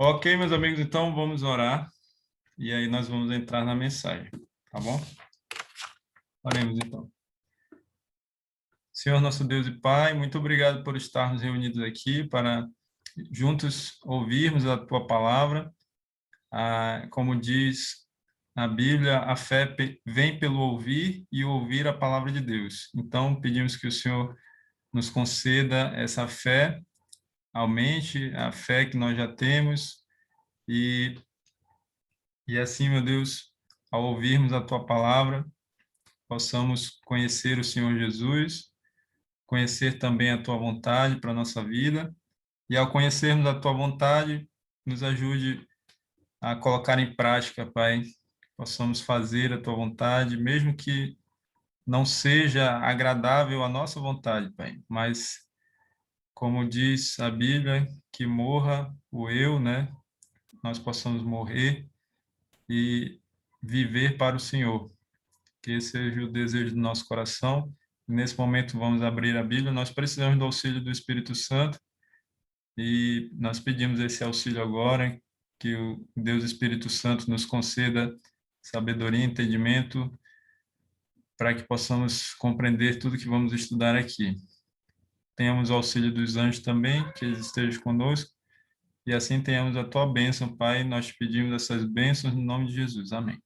Ok, meus amigos, então vamos orar e aí nós vamos entrar na mensagem, tá bom? Oremos então. Senhor nosso Deus e Pai, muito obrigado por estarmos reunidos aqui para juntos ouvirmos a Tua palavra. Como diz a Bíblia, a fé vem pelo ouvir e ouvir a palavra de Deus. Então, pedimos que o Senhor nos conceda essa fé, aumente a fé que nós já temos e assim, meu Deus, ao ouvirmos a Tua palavra, possamos conhecer o Senhor Jesus, conhecer também a Tua vontade para a nossa vida, e ao conhecermos a Tua vontade, nos ajude a colocar em prática, Pai, possamos fazer a Tua vontade, mesmo que não seja agradável à nossa vontade, Pai, mas, como diz a Bíblia, que morra o eu, né? Nós possamos morrer e viver para o Senhor. Que esse seja o desejo do nosso coração. Nesse momento, vamos abrir a Bíblia. Nós precisamos do auxílio do Espírito Santo e nós pedimos esse auxílio agora, que o Deus Espírito Santo nos conceda sabedoria e entendimento para que possamos compreender tudo que vamos estudar aqui. Tenhamos o auxílio dos anjos também, que eles estejam conosco, e assim tenhamos a tua bênção, Pai. Nós pedimos essas bênçãos no nome de Jesus. Amém.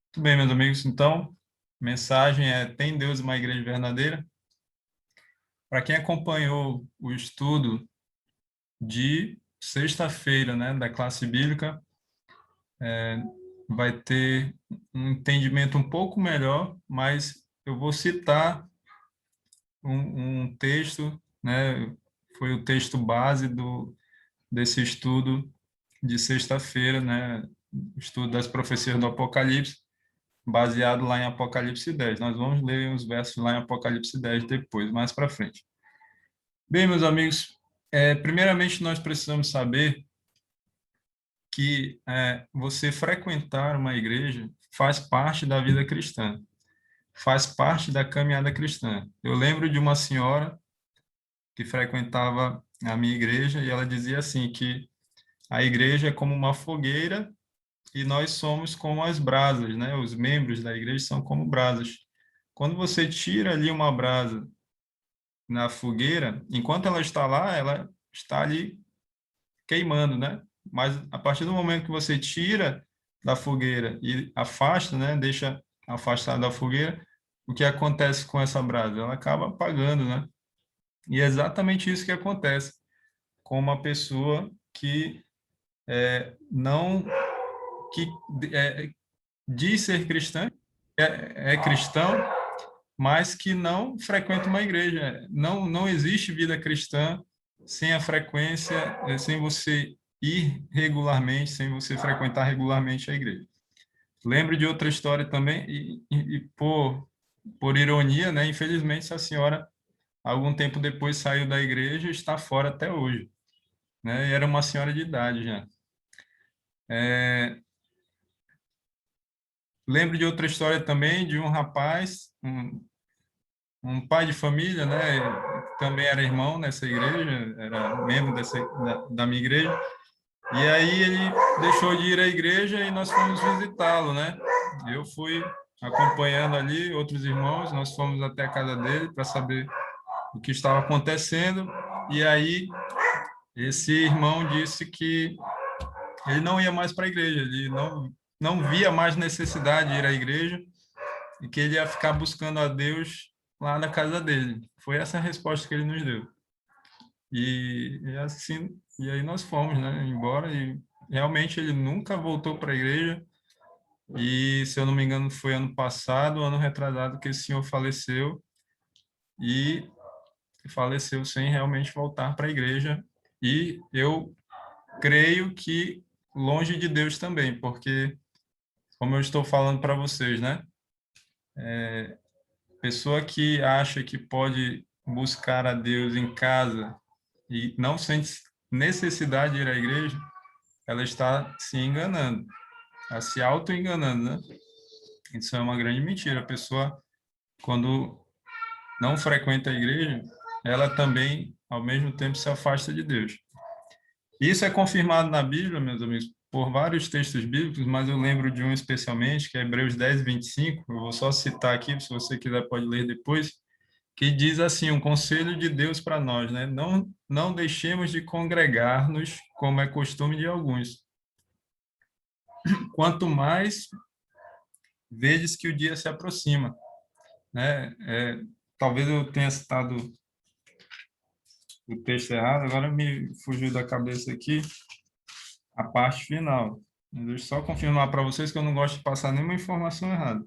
Muito bem, meus amigos. Então, mensagem é: tem Deus uma igreja verdadeira? Para quem acompanhou o estudo de sexta-feira, né, da classe bíblica, vai ter um entendimento um pouco melhor, mas eu vou citar um texto, né, foi o texto base desse estudo de sexta-feira, né, estudo das profecias do Apocalipse, baseado lá em Apocalipse 10. Nós vamos ler uns versos lá em Apocalipse 10 depois, mais para frente. Bem, meus amigos, primeiramente nós precisamos saber que você frequentar uma igreja faz parte da vida cristã, faz parte da caminhada cristã. Eu lembro de uma senhora que frequentava a minha igreja e ela dizia assim que a igreja é como uma fogueira e nós somos como as brasas, né? Os membros da igreja são como brasas. Quando você tira ali uma brasa na fogueira, enquanto ela está lá, ela está ali queimando, né? Mas a partir do momento que você tira da fogueira e afasta, né, deixa afastada da fogueira, o que acontece com essa brasa? Ela acaba apagando, né? E é exatamente isso que acontece com uma pessoa que não que diz ser cristã, é cristão, mas que não frequenta uma igreja. Não existe vida cristã sem a frequência, sem você ir regularmente, sem você frequentar regularmente a igreja. Lembro de outra história também, e por ironia, né, infelizmente, essa senhora, algum tempo depois, saiu da igreja e está fora até hoje. Né? E era uma senhora de idade já. Lembro de outra história também, de um rapaz, um pai de família, né, também era irmão nessa igreja, era membro da minha igreja, e aí ele deixou de ir à igreja e nós fomos visitá-lo, né? Eu fui acompanhando ali outros irmãos, nós fomos até a casa dele para saber o que estava acontecendo, e aí esse irmão disse que ele não ia mais para a igreja, ele não via mais necessidade de ir à igreja e que ele ia ficar buscando a Deus lá na casa dele. Foi essa a resposta que ele nos deu. E assim, e aí nós fomos, né, embora e realmente ele nunca voltou para a igreja. E se eu não me engano foi ano passado, ano retrasado que esse senhor faleceu e faleceu sem realmente voltar para a igreja. E eu creio que longe de Deus também, porque como eu estou falando para vocês, né? Pessoa que acha que pode buscar a Deus em casa e não sente necessidade de ir à igreja, ela está se enganando, está se auto-enganando, né? Isso é uma grande mentira. A pessoa, quando não frequenta a igreja, ela também, ao mesmo tempo, se afasta de Deus. Isso é confirmado na Bíblia, meus amigos, por vários textos bíblicos, mas eu lembro de um especialmente, que é Hebreus 10:25. Eu vou só citar aqui, se você quiser pode ler depois, que diz assim, um conselho de Deus para nós, né? Não deixemos de congregar-nos, como é costume de alguns. Quanto mais vedes que o dia se aproxima, né? Talvez eu tenha citado o texto errado, agora me fugiu da cabeça aqui a parte final. Deixa eu só confirmar para vocês que eu não gosto de passar nenhuma informação errada.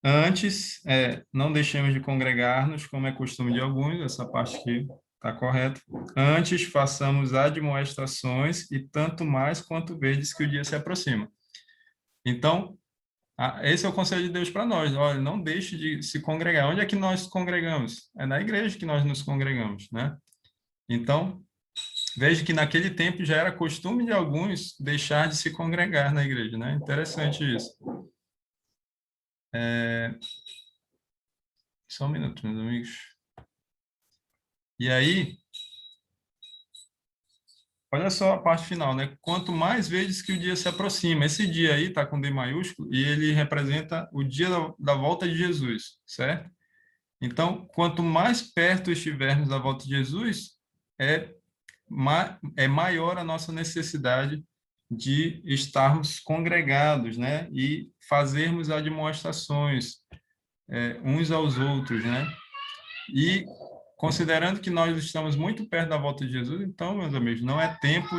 Antes, não deixemos de congregar-nos, como é costume de alguns, essa parte aqui está correta. Antes, façamos admoestações, e tanto mais quanto vedes que o dia se aproxima. Então, esse é o conselho de Deus para nós. Olha, não deixe de se congregar. Onde é que nós congregamos? É na igreja que nós nos congregamos, né? Então, veja que naquele tempo já era costume de alguns deixar de se congregar na igreja, né? Interessante isso. Só um minuto, meus amigos. E aí, olha só a parte final, né? Quanto mais vezes que o dia se aproxima. Esse dia aí está com D maiúsculo e ele representa o dia da volta de Jesus, certo? Então, quanto mais perto estivermos da volta de Jesus, é, é maior a nossa necessidade de estarmos congregados, né? E fazermos admoestações uns aos outros, né? E considerando que nós estamos muito perto da volta de Jesus, então, meus amigos, não é tempo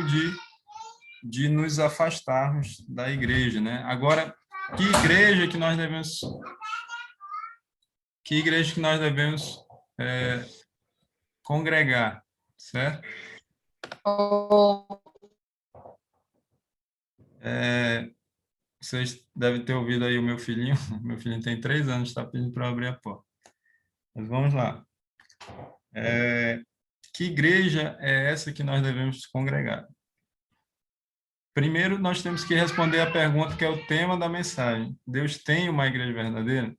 de nos afastarmos da igreja, né? Agora, que igreja que nós devemos, que igreja que nós devemos congregar, certo? Vocês devem ter ouvido aí o meu filhinho. Meu filhinho tem 3 anos, está pedindo para abrir a porta. Mas vamos lá. Que igreja é essa que nós devemos congregar? Primeiro, nós temos que responder a pergunta que é o tema da mensagem. Deus tem uma igreja verdadeira?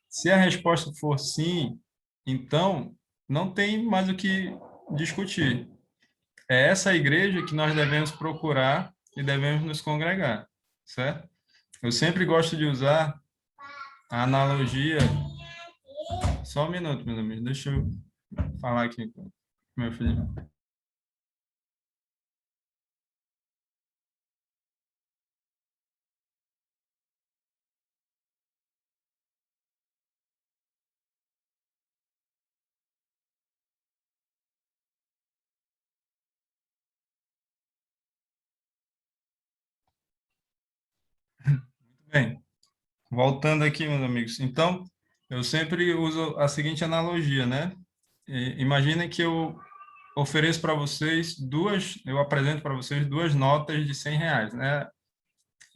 Se a resposta for sim, então não tem mais o que discutir. É essa igreja que nós devemos procurar e devemos nos congregar, certo? Eu sempre gosto de usar a analogia. Só um minuto, meus amigos, deixa eu falar aqui com meu filho. Bem, voltando aqui, meus amigos. Então, eu sempre uso a seguinte analogia, né? Imaginem que eu ofereço para vocês eu apresento para vocês duas notas de R$ 100, né?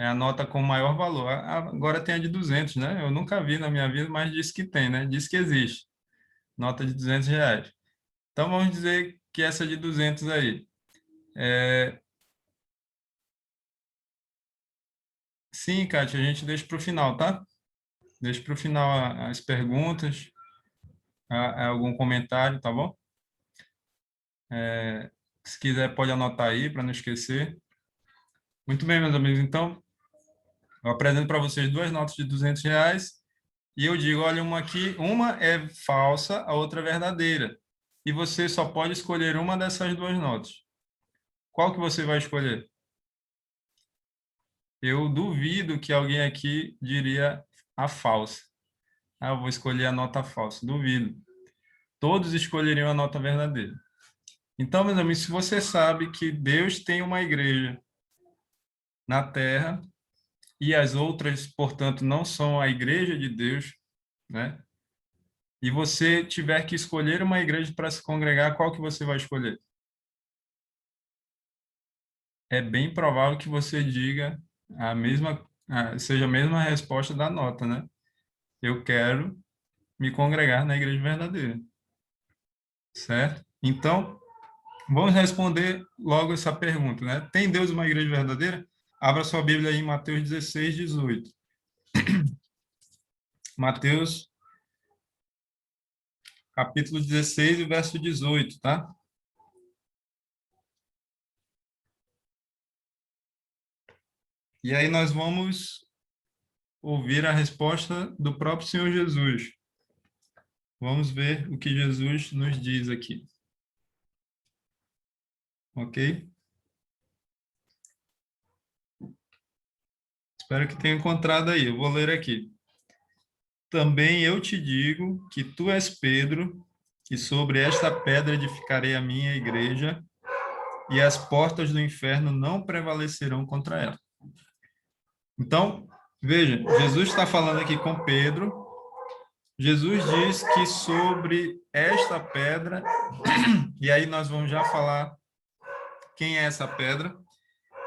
É a nota com maior valor. Agora tem a de 200, né? Eu nunca vi na minha vida, mas diz que tem, né? Diz que existe. Nota de R$ 200. Então, vamos dizer que essa de 200 aí. Sim, Kátia, a gente deixa para o final, tá? Deixa para o final as perguntas, algum comentário, tá bom? Se quiser, pode anotar aí para não esquecer. Muito bem, meus amigos. Então, eu apresento para vocês duas notas de R$ 200 e eu digo, olha, uma aqui, uma é falsa, a outra é verdadeira. E você só pode escolher uma dessas duas notas. Qual que você vai escolher? Eu duvido que alguém aqui diria a falsa. Ah, eu vou escolher a nota falsa. Duvido. Todos escolheriam a nota verdadeira. Então, meus amigos, se você sabe que Deus tem uma igreja na terra e as outras, portanto, não são a igreja de Deus, né? E você tiver que escolher uma igreja para se congregar, qual que você vai escolher? É bem provável que você diga seja a mesma resposta da nota, né? Eu quero me congregar na igreja verdadeira, certo? Então, vamos responder logo essa pergunta, né? Tem Deus uma igreja verdadeira? Abra sua Bíblia aí em Mateus 16:18. Mateus, capítulo 16, verso 18, tá? E aí nós vamos ouvir a resposta do próprio Senhor Jesus. Vamos ver o que Jesus nos diz aqui. Ok? Espero que tenha encontrado aí. Eu vou ler aqui. Também eu te digo que tu és Pedro, e sobre esta pedra edificarei a minha igreja, e as portas do inferno não prevalecerão contra ela. Então, veja, Jesus está falando aqui com Pedro. Jesus diz que sobre esta pedra, e aí nós vamos já falar quem é essa pedra,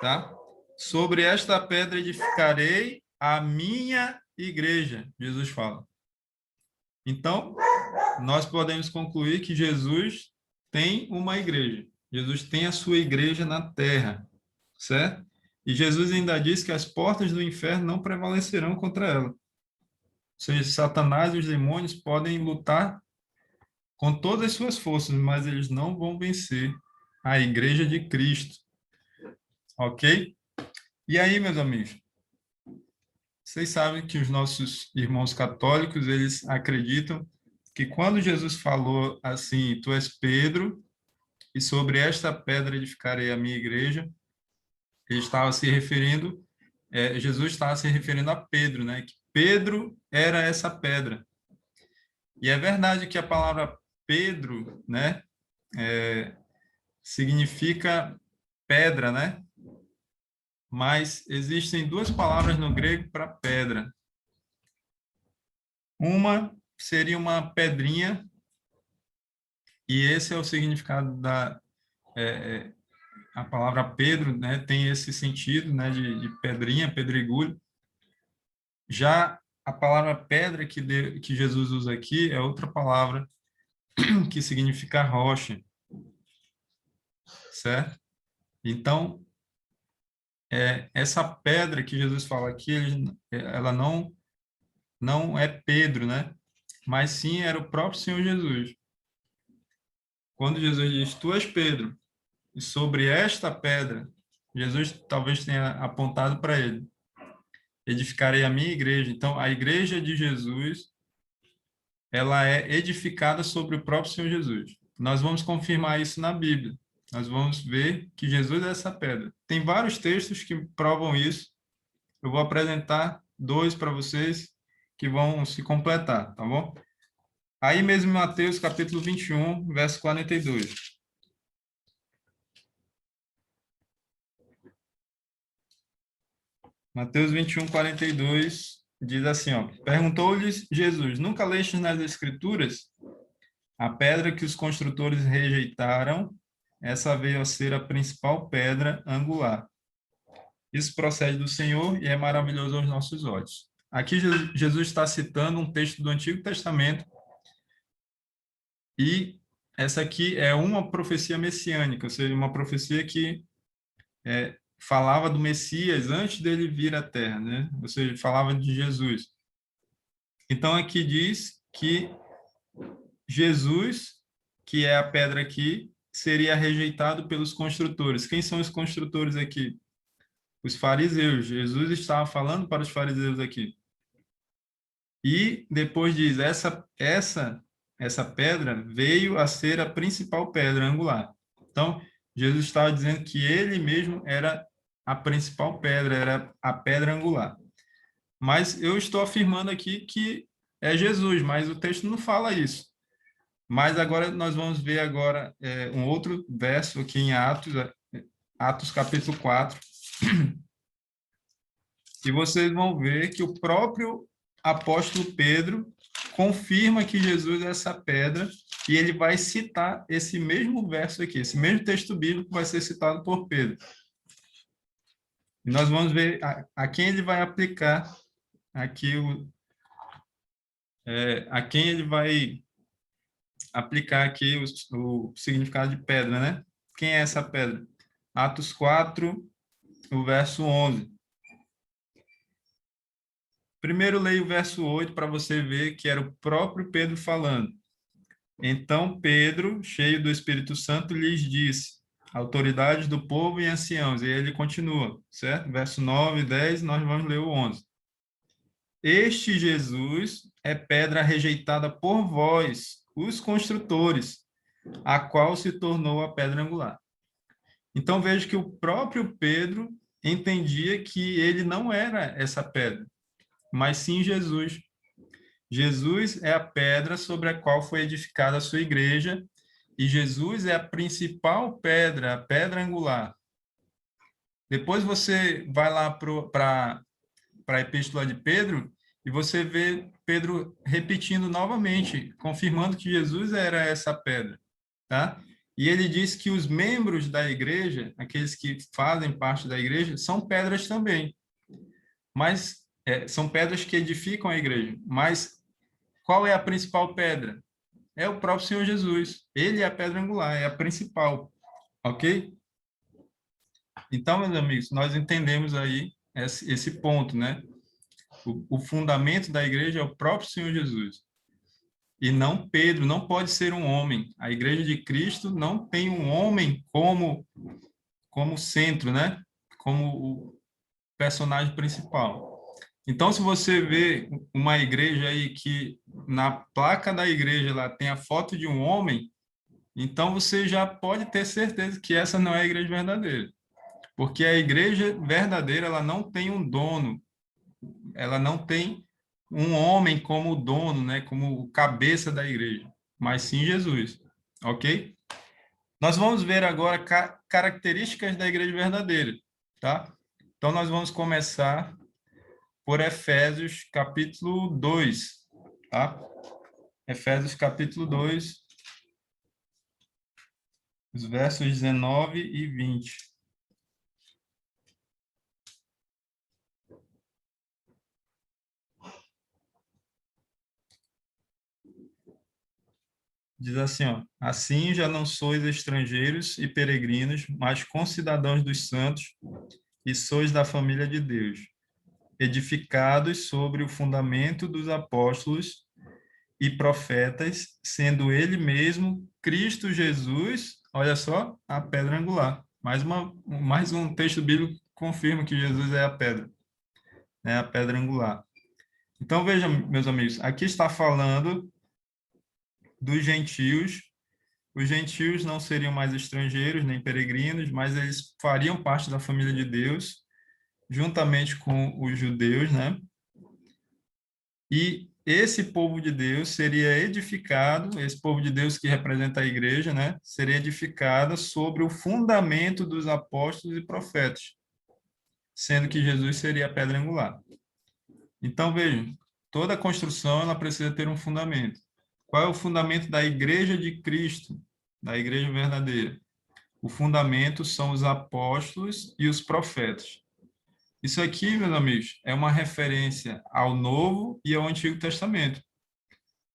tá? Sobre esta pedra edificarei a minha igreja, Jesus fala. Então, nós podemos concluir que Jesus tem uma igreja. Jesus tem a sua igreja na terra, certo? E Jesus ainda diz que as portas do inferno não prevalecerão contra ela. Ou seja, Satanás e os demônios podem lutar com todas as suas forças, mas eles não vão vencer a igreja de Cristo. Ok? E aí, meus amigos, vocês sabem que os nossos irmãos católicos, eles acreditam que quando Jesus falou assim, tu és Pedro, e sobre esta pedra edificarei a minha igreja, ele estava se referindo, Jesus estava se referindo a Pedro, né? Que Pedro era essa pedra. E é verdade que a palavra Pedro, né, significa pedra, né? Mas existem duas palavras no grego para pedra. Uma seria uma pedrinha, e esse é o significado da a palavra Pedro, né? Tem esse sentido, né? De pedrinha, pedregulho. Já a palavra pedra que Jesus usa aqui é outra palavra que significa rocha, certo? Então, essa pedra que Jesus fala aqui, ela não é Pedro, né? Mas sim era o próprio Senhor Jesus. Quando Jesus diz, tu és Pedro, e sobre esta pedra, Jesus talvez tenha apontado para ele, edificarei a minha igreja. Então, a igreja de Jesus, ela é edificada sobre o próprio Senhor Jesus. Nós vamos confirmar isso na Bíblia. Nós vamos ver que Jesus é essa pedra. Tem vários textos que provam isso. Eu vou apresentar dois para vocês que vão se completar, tá bom? Aí mesmo em Mateus, capítulo 21, verso 42. Mateus 21, 42 diz assim, ó: perguntou-lhes Jesus, nunca lestes nas Escrituras? A pedra que os construtores rejeitaram, essa veio a ser a principal pedra angular. Isso procede do Senhor e é maravilhoso aos nossos olhos. Aqui Jesus está citando um texto do Antigo Testamento e essa aqui é uma profecia messiânica, ou seja, uma profecia que falava do Messias antes dele vir à Terra, né? Ou seja, falava de Jesus. Então aqui diz que Jesus, que é a pedra aqui, seria rejeitado pelos construtores. Quem são os construtores aqui? Os fariseus. Jesus estava falando para os fariseus aqui. E depois diz, essa pedra veio a ser a principal pedra angular. Então, Jesus estava dizendo que ele mesmo era a principal pedra, era a pedra angular. Mas eu estou afirmando aqui que é Jesus, mas o texto não fala isso. Mas agora nós vamos ver agora um outro verso aqui em Atos capítulo 4, e vocês vão ver que o próprio apóstolo Pedro confirma que Jesus é essa pedra, e ele vai citar esse mesmo verso aqui, esse mesmo texto bíblico vai ser citado por Pedro. E nós vamos ver a quem ele vai aplicar aqui, a quem ele vai aplicar aqui o significado de pedra, né? Quem é essa pedra? Atos 4, o verso 11. Primeiro leia o verso 8 para você ver que era o próprio Pedro falando. Então Pedro, cheio do Espírito Santo, lhes disse: autoridades do povo e anciãos. E ele continua, certo? Verso 9 e 10, nós vamos ler o 11. Este Jesus é pedra rejeitada por vós, os construtores, a qual se tornou a pedra angular. Então veja que o próprio Pedro entendia que ele não era essa pedra, mas sim Jesus. Jesus é a pedra sobre a qual foi edificada a sua igreja, e Jesus é a principal pedra, a pedra angular. Depois você vai lá para a Epístola de Pedro e você vê Pedro repetindo novamente, confirmando que Jesus era essa pedra, tá? E ele diz que os membros da igreja, aqueles que fazem parte da igreja, são pedras também, mas são pedras que edificam a igreja. Mas qual é a principal pedra? É o próprio Senhor Jesus. Ele é a pedra angular, é a principal, ok? Então, meus amigos, nós entendemos aí esse ponto, né? O fundamento da igreja é o próprio Senhor Jesus. E não Pedro, não pode ser um homem. A igreja de Cristo não tem um homem como centro, né? Como o personagem principal. Então, se você vê uma igreja aí que na placa da igreja lá tem a foto de um homem, então você já pode ter certeza que essa não é a igreja verdadeira. Porque a igreja verdadeira, ela não tem um dono, ela não tem um homem como dono, né, como o cabeça da igreja, mas sim Jesus, ok? Nós vamos ver agora características da igreja verdadeira, tá? Então, nós vamos começar por Efésios, capítulo 2, tá? Efésios, capítulo 2, os versos 19 e 20. Diz assim, ó, assim já não sois estrangeiros e peregrinos, mas concidadãos dos santos e sois da família de Deus, edificados sobre o fundamento dos apóstolos e profetas, sendo ele mesmo Cristo Jesus, olha só, a pedra angular. Mais um texto bíblico que confirma que Jesus é a pedra, né, a pedra angular. Então veja, meus amigos, aqui está falando dos gentios. Os gentios não seriam mais estrangeiros nem peregrinos, mas eles fariam parte da família de Deus, juntamente com os judeus, né? E esse povo de Deus seria edificado, esse povo de Deus que representa a igreja, né? Seria edificada sobre o fundamento dos apóstolos e profetas, sendo que Jesus seria a pedra angular. Então, vejam, toda construção ela precisa ter um fundamento. Qual é o fundamento da igreja de Cristo, da igreja verdadeira? O fundamento são os apóstolos e os profetas. Isso aqui, meus amigos, é uma referência ao Novo e ao Antigo Testamento.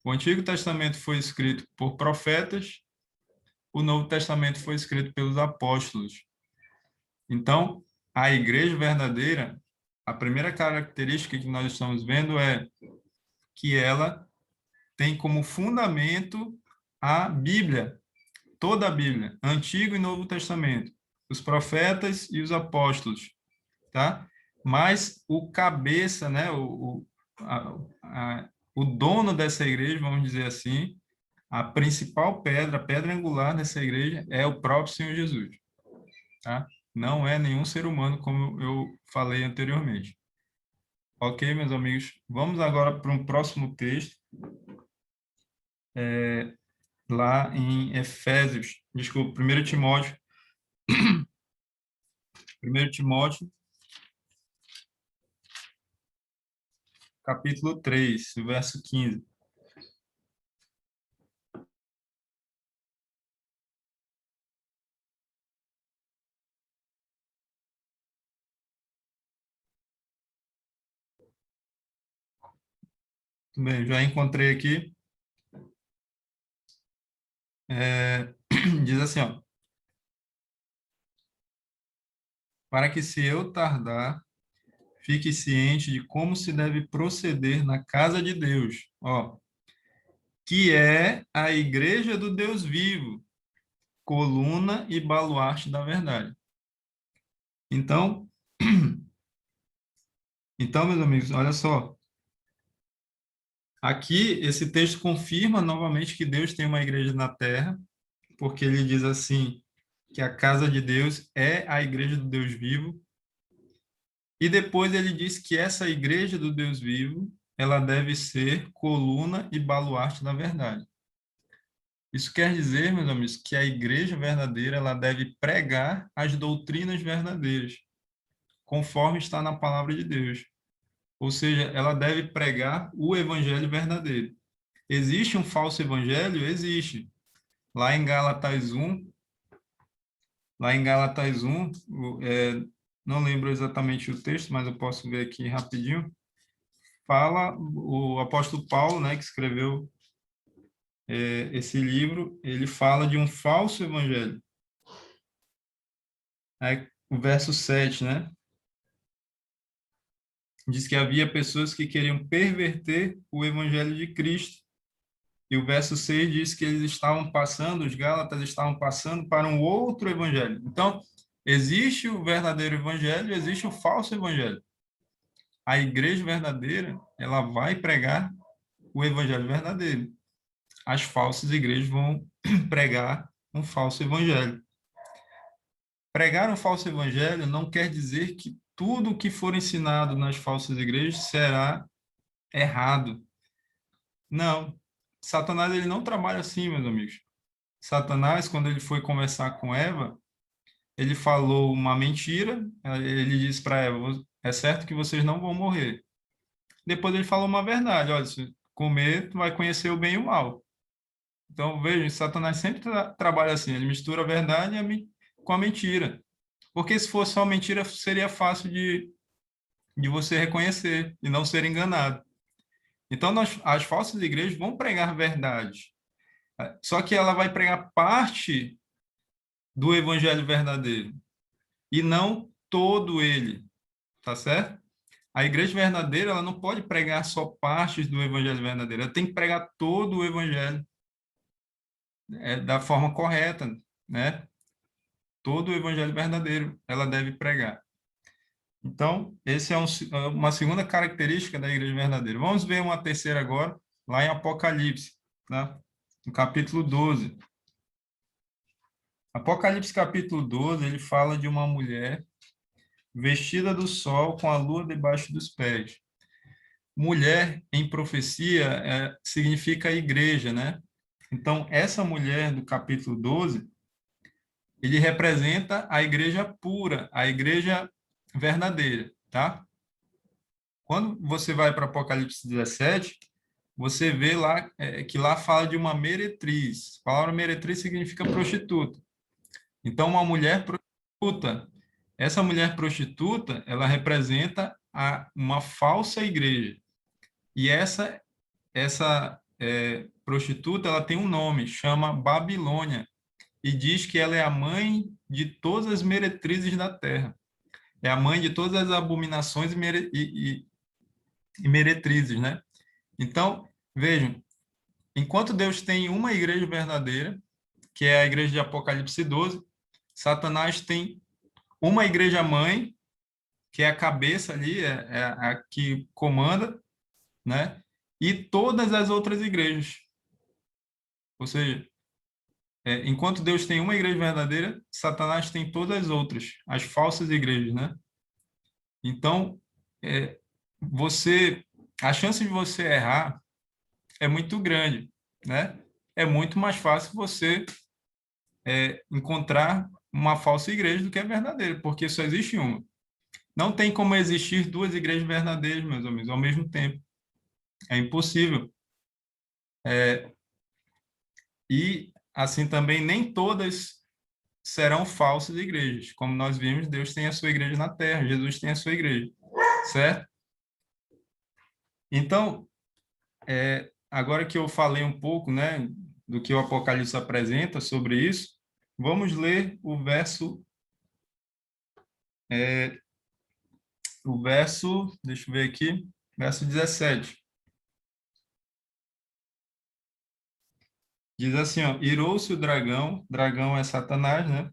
O Antigo Testamento foi escrito por profetas, o Novo Testamento foi escrito pelos apóstolos. Então, a igreja verdadeira, a primeira característica que nós estamos vendo é que ela tem como fundamento a Bíblia, toda a Bíblia, Antigo e Novo Testamento, os profetas e os apóstolos, tá? Mas o cabeça, né, o dono dessa igreja, vamos dizer assim, a principal pedra, a pedra angular dessa igreja é o próprio Senhor Jesus, tá? Não é nenhum ser humano, como eu falei anteriormente. Ok, meus amigos? Vamos agora para um próximo texto, lá em Efésios, desculpa, 1 Timóteo, 1 Timóteo, capítulo 3, verso 15. Bem, já encontrei aqui. Diz assim, ó, para que se eu tardar, fique ciente de como se deve proceder na casa de Deus, ó, que é a igreja do Deus vivo, coluna e baluarte da verdade. Então, meus amigos, olha só. Aqui, esse texto confirma novamente que Deus tem uma igreja na terra, porque ele diz assim, que a casa de Deus é a igreja do Deus vivo. E depois ele diz que essa igreja do Deus vivo, ela deve ser coluna e baluarte da verdade. Isso quer dizer, meus amigos, que a igreja verdadeira, ela deve pregar as doutrinas verdadeiras, conforme está na palavra de Deus. Ou seja, ela deve pregar o evangelho verdadeiro. Existe um falso evangelho? Existe. Lá em Gálatas 1, não lembro exatamente o texto, mas eu posso ver aqui rapidinho. Fala o apóstolo Paulo, né, que escreveu esse livro, ele fala de um falso evangelho. Aí, o verso 7, né? Diz que havia pessoas que queriam perverter o evangelho de Cristo. E o verso 6 diz que eles estavam passando, os Gálatas estavam passando para um outro evangelho. Então, existe o verdadeiro evangelho e existe o falso evangelho. A igreja verdadeira, ela vai pregar o evangelho verdadeiro. As falsas igrejas vão pregar um falso evangelho. Pregar um falso evangelho não quer dizer que tudo que for ensinado nas falsas igrejas será errado. Não. Satanás ele não trabalha assim, meus amigos. Satanás, quando ele foi conversar com Eva, ele falou uma mentira, ele disse para Eva, é certo que vocês não vão morrer. Depois ele falou uma verdade, olha, se comer, tu vai conhecer o bem e o mal. Então, veja, Satanás sempre trabalha assim, ele mistura a verdade com a mentira. Porque se fosse só mentira, seria fácil de você reconhecer e não ser enganado. Então, as falsas igrejas vão pregar verdade. Só que ela vai pregar parte do evangelho verdadeiro e não todo ele, tá certo? A igreja verdadeira, ela não pode pregar só partes do evangelho verdadeiro, ela tem que pregar todo o evangelho da forma correta, né? Todo o evangelho verdadeiro ela deve pregar. Então, esse é uma segunda característica da igreja verdadeira. Vamos ver uma terceira agora, lá em Apocalipse, né? No capítulo 12. Apocalipse capítulo 12, ele fala de uma mulher vestida do sol com a lua debaixo dos pés. Mulher, em profecia, significa igreja, né? Então, essa mulher do capítulo 12, ele representa a igreja pura, a igreja verdadeira, tá? Quando você vai para Apocalipse 17, você vê lá que lá fala de uma meretriz. A palavra meretriz significa prostituta. Então, uma mulher prostituta, essa mulher prostituta, ela representa uma falsa igreja. E essa prostituta, ela tem um nome, chama Babilônia, e diz que ela é a mãe de todas as meretrizes da terra. É a mãe de todas as abominações e meretrizes, né? Então, vejam, enquanto Deus tem uma igreja verdadeira, que é a igreja de Apocalipse 12, Satanás tem uma igreja mãe, que é a cabeça ali, é a que comanda, né? E todas as outras igrejas. Ou seja, enquanto Deus tem uma igreja verdadeira, Satanás tem todas as outras, as falsas igrejas, né? Então, é, você, a chance de você errar é muito grande, né? É muito mais fácil você encontrar uma falsa igreja do que a verdadeira, porque só existe uma. Não tem como existir duas igrejas verdadeiras, meus amigos, ao mesmo tempo. É impossível. E, assim também, nem todas serão falsas igrejas. Como nós vimos, Deus tem a sua igreja na terra, Jesus tem a sua igreja, certo? Então, agora que eu falei um pouco, né, do que o Apocalipse apresenta sobre isso, vamos ler deixa eu ver aqui, verso 17. Diz assim, ó, irou-se o dragão é Satanás, né?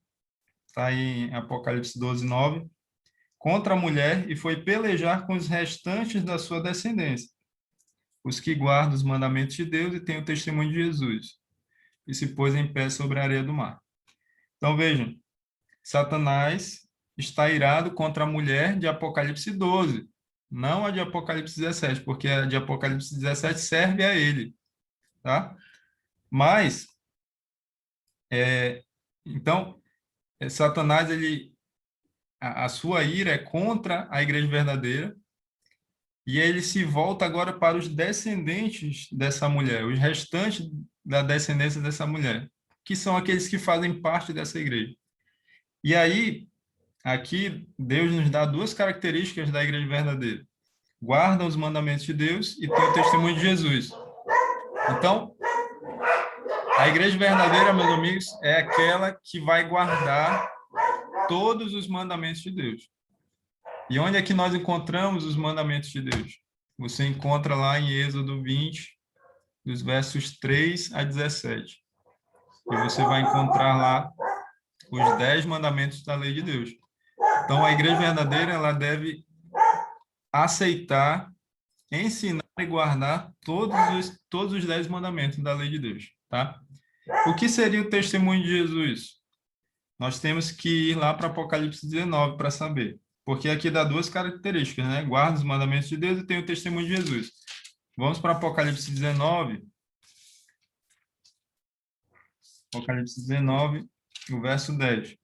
Está em Apocalipse 12:9, contra a mulher e foi pelejar com os restantes da sua descendência, os que guardam os mandamentos de Deus e têm o testemunho de Jesus, e se pôs em pé sobre a areia do mar. Então, vejam, Satanás está irado contra a mulher de Apocalipse 12, não a de Apocalipse 17, porque a de Apocalipse 17 serve a ele, tá? Mas, então, Satanás, a sua ira é contra a igreja verdadeira, e ele se volta agora para os descendentes dessa mulher, os restantes da descendência dessa mulher, que são aqueles que fazem parte dessa igreja. E aí, aqui, Deus nos dá duas características da igreja verdadeira: guarda os mandamentos de Deus e tem o testemunho de Jesus. Então, a igreja verdadeira, meus amigos, é aquela que vai guardar todos os mandamentos de Deus. E onde é que nós encontramos os mandamentos de Deus? Você encontra lá em Êxodo 20, dos versos 3 a 17. E você vai encontrar lá os 10 mandamentos da lei de Deus. Então, a igreja verdadeira, ela deve aceitar, ensinar e guardar todos os 10 mandamentos da lei de Deus, tá? O que seria o testemunho de Jesus? Nós temos que ir lá para Apocalipse 19 para saber. Porque aqui dá duas características, né? Guarda os mandamentos de Deus e tem o testemunho de Jesus. Vamos para Apocalipse 19. Apocalipse 19, o verso 10.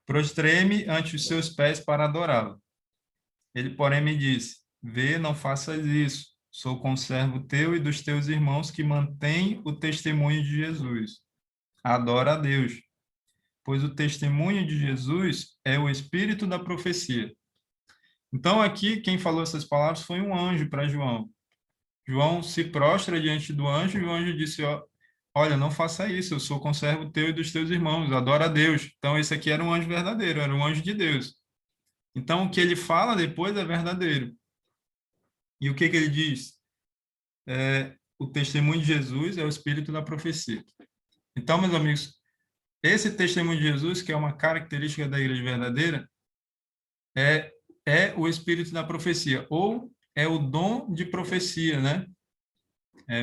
Prostrei-me ante os seus pés para adorá-lo. Ele, porém, me disse: vê, não faças isso. Sou conservo teu e dos teus irmãos que mantêm o testemunho de Jesus. Adora a Deus, pois o testemunho de Jesus é o espírito da profecia. Então, aqui, quem falou essas palavras foi um anjo para João. João se prostra diante do anjo e o anjo disse: olha, não faça isso, eu sou conservo teu e dos teus irmãos, adora a Deus. Então, esse aqui era um anjo verdadeiro, era um anjo de Deus. Então, o que ele fala depois é verdadeiro. E o que ele diz? O testemunho de Jesus é o espírito da profecia. Então, meus amigos, esse testemunho de Jesus, que é uma característica da igreja verdadeira, é o espírito da profecia, ou é o dom de profecia, né?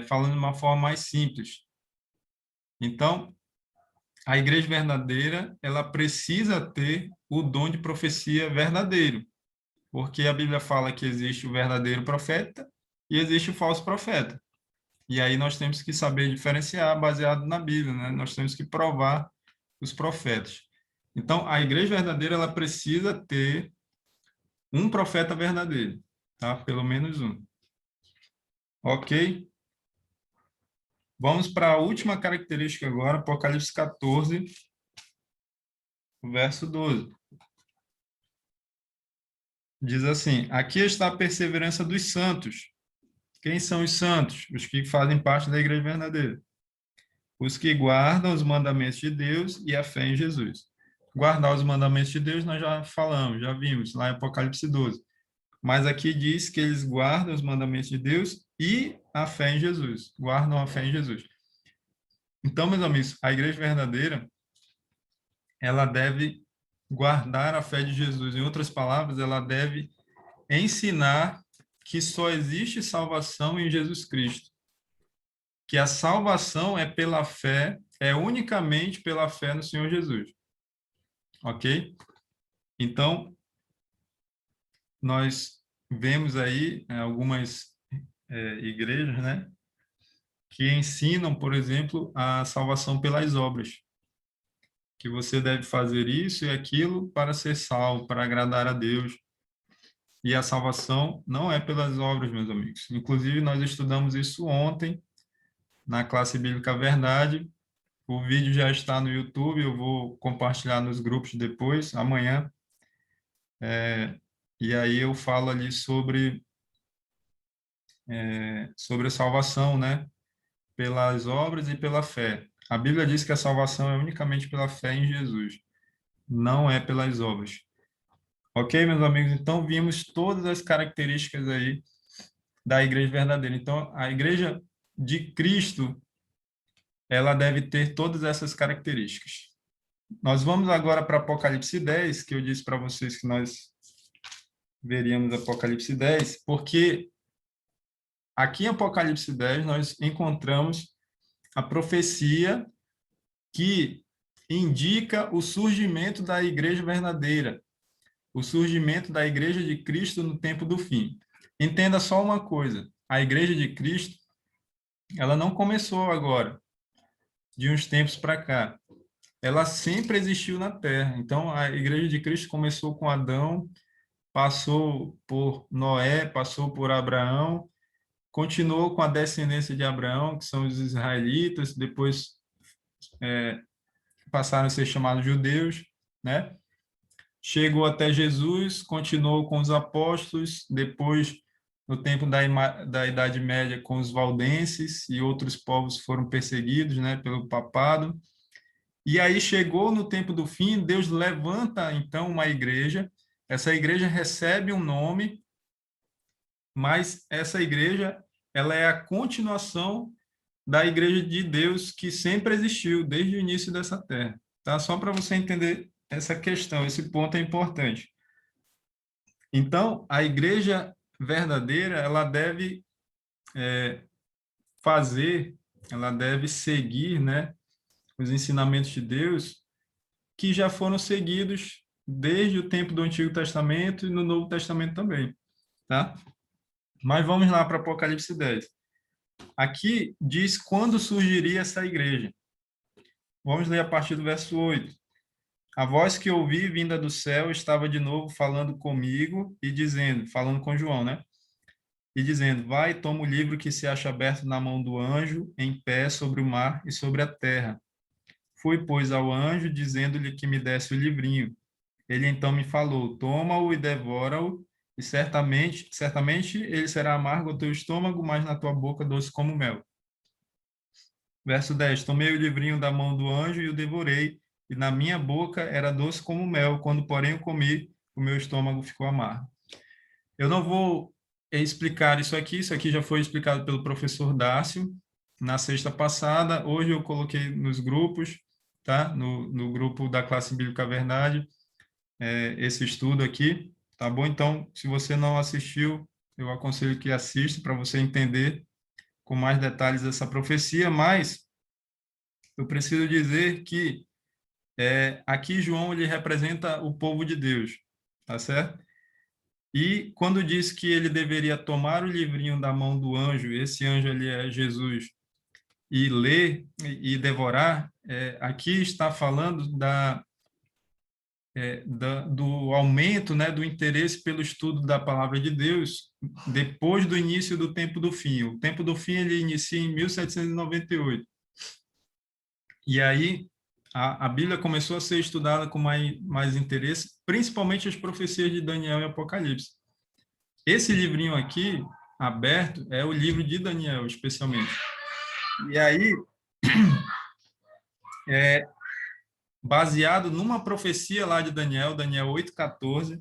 Falando de uma forma mais simples. Então, a igreja verdadeira, ela precisa ter o dom de profecia verdadeiro, porque a Bíblia fala que existe o verdadeiro profeta e existe o falso profeta. E aí nós temos que saber diferenciar baseado na Bíblia, né? Nós temos que provar os profetas. Então, a igreja verdadeira, ela precisa ter um profeta verdadeiro, tá? Pelo menos um. Ok? Vamos para a última característica agora, Apocalipse 14, verso 12. Diz assim: aqui está a perseverança dos santos. Quem são os santos? Os que fazem parte da igreja verdadeira. Os que guardam os mandamentos de Deus e a fé em Jesus. Guardar os mandamentos de Deus nós já falamos, já vimos lá em Apocalipse 12. Mas aqui diz que eles guardam os mandamentos de Deus e a fé em Jesus. Guardam a fé em Jesus. Então, meus amigos, a igreja verdadeira, ela deve guardar a fé de Jesus. Em outras palavras, ela deve ensinar que só existe salvação em Jesus Cristo. Que a salvação é pela fé, é unicamente pela fé no Senhor Jesus. Ok? Então, nós vemos aí algumas igrejas, né, que ensinam, por exemplo, a salvação pelas obras. Que você deve fazer isso e aquilo para ser salvo, para agradar a Deus. E a salvação não é pelas obras, meus amigos. Inclusive, nós estudamos isso ontem, na classe Bíblica Verdade. O vídeo já está no YouTube, eu vou compartilhar nos grupos depois, amanhã. E aí eu falo ali sobre a salvação, né? Pelas obras e pela fé. A Bíblia diz que a salvação é unicamente pela fé em Jesus, não é pelas obras. Ok, meus amigos? Então, vimos todas as características aí da igreja verdadeira. Então, a igreja de Cristo, ela deve ter todas essas características. Nós vamos agora para Apocalipse 10, que eu disse para vocês que nós veríamos Apocalipse 10, porque aqui em Apocalipse 10 nós encontramos a profecia que indica o surgimento da igreja verdadeira, o surgimento da igreja de Cristo no tempo do fim. Entenda só uma coisa, a igreja de Cristo, ela não começou agora, de uns tempos para cá. Ela sempre existiu na Terra. Então, a igreja de Cristo começou com Adão, passou por Noé, passou por Abraão, continuou com a descendência de Abraão, que são os israelitas, depois passaram a ser chamados judeus, né? Chegou até Jesus, continuou com os apóstolos, depois, no tempo da Idade Média, com os valdenses, e outros povos foram perseguidos, né, pelo papado. E aí chegou no tempo do fim, Deus levanta, então, uma igreja, essa igreja recebe um nome, mas essa igreja, ela é a continuação da igreja de Deus que sempre existiu, desde o início dessa terra. Tá? Só para você entender essa questão, esse ponto é importante. Então, a igreja verdadeira, ela deve fazer, ela deve seguir, né, os ensinamentos de Deus que já foram seguidos desde o tempo do Antigo Testamento e no Novo Testamento também, tá? Mas vamos lá para Apocalipse 10. Aqui diz quando surgiria essa igreja. Vamos ler a partir do verso 8. A voz que ouvi vinda do céu estava de novo falando comigo e dizendo, falando com João, né? E dizendo, vai, toma o livro que se acha aberto na mão do anjo, em pé sobre o mar e sobre a terra. Fui, pois, ao anjo, dizendo-lhe que me desse o livrinho. Ele então me falou, toma-o e devora-o, e certamente ele será amargo ao teu estômago, mas na tua boca doce como mel. Verso 10, tomei o livrinho da mão do anjo e o devorei, e na minha boca era doce como mel, quando porém o comi, o meu estômago ficou amargo. Eu não vou explicar isso aqui já foi explicado pelo professor Dácio na sexta passada, hoje eu coloquei nos grupos, tá? No grupo da classe Bíblica Verdade, esse estudo aqui, tá bom? Então, se você não assistiu, eu aconselho que assista para você entender com mais detalhes essa profecia, mas eu preciso dizer que aqui João ele representa o povo de Deus, tá certo? E quando diz que ele deveria tomar o livrinho da mão do anjo, esse anjo ali é Jesus, e ler e devorar, aqui está falando do aumento, né, do interesse pelo estudo da palavra de Deus depois do início do tempo do fim. O tempo do fim ele inicia em 1798. E aí a Bíblia começou a ser estudada com mais interesse, principalmente as profecias de Daniel e Apocalipse. Esse livrinho aqui, aberto, é o livro de Daniel, especialmente. E aí, baseado numa profecia lá de Daniel, Daniel 8,14,